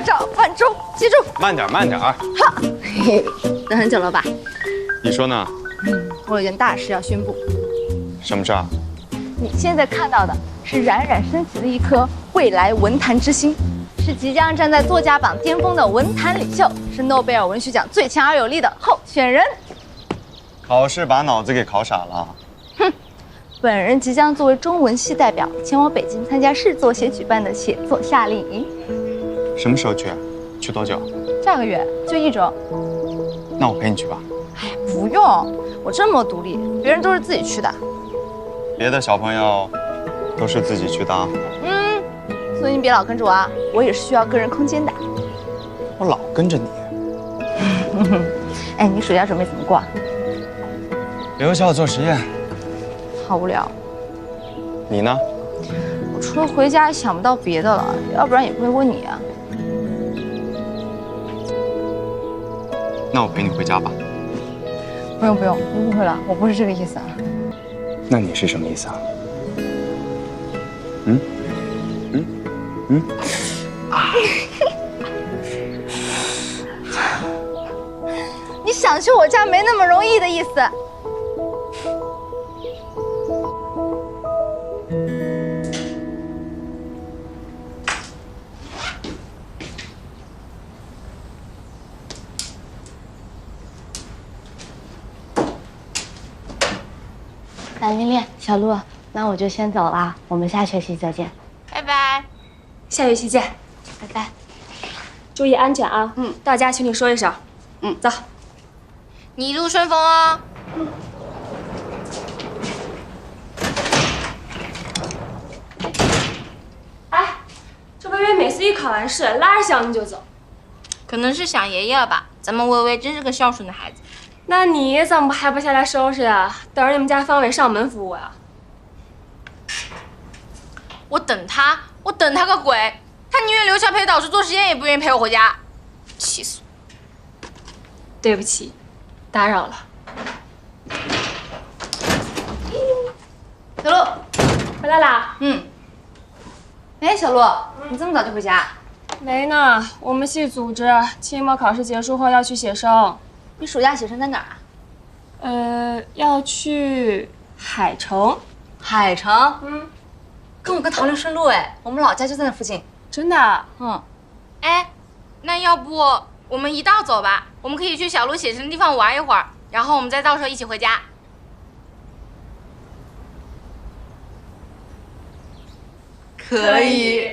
赵万忠，记住，慢点，慢点。哈，嘿嘿，等很久了吧？你说呢？我有件大事要宣布。什么事儿？你现在看到的是冉冉升起的一颗未来文坛之星，是即将站在作家榜巅峰的文坛领袖，是诺贝尔文学奖最强而有力的候选人。考试把脑子给考傻了。哼，本人即将作为中文系代表前往北京参加市作协举办的写作夏令营。什么时候去？去多久？下个月就1周。那我陪你去吧。哎，不用，我这么独立，别人都是自己去的。别的小朋友都是自己去的。所以你别老跟着我啊，我也是需要个人空间的。我老跟着你。哎，你暑假准备怎么过？留校做实验。好无聊。你呢？我除了回家想不到别的了，要不然也不会问你啊。那我陪你回家吧。不用不用，你误会了，我不是这个意思啊。那你是什么意思啊？你想去我家没那么容易的意思。蓝琳琳，小鹿，那我就先走了，我们下学期再见。拜拜。下学期见，拜拜。注意安全啊！到家群里说一声。走。你一路顺风哦。哎，这微微每次一考完试，拉着小妮就走。可能是想爷爷了吧？咱们微微真是个孝顺的孩子。那你怎么还不下来收拾呀？等着你们家方伟上门服务呀？我等他个鬼！他宁愿留校陪导师做实验，也不愿意陪我回家，气死我！对不起，打扰了。小鹿，回来啦？哎，小鹿，你这么早就回家？没呢，我们系组织期末考试结束后要去写生。你暑假写生在哪儿啊？要去海城。海城。跟我跟桃林顺路哎，我们老家就在那附近。真的？哎，那要不我们一道走吧？我们可以去小鹿写生的地方玩一会儿，然后我们再到时候一起回家。可以。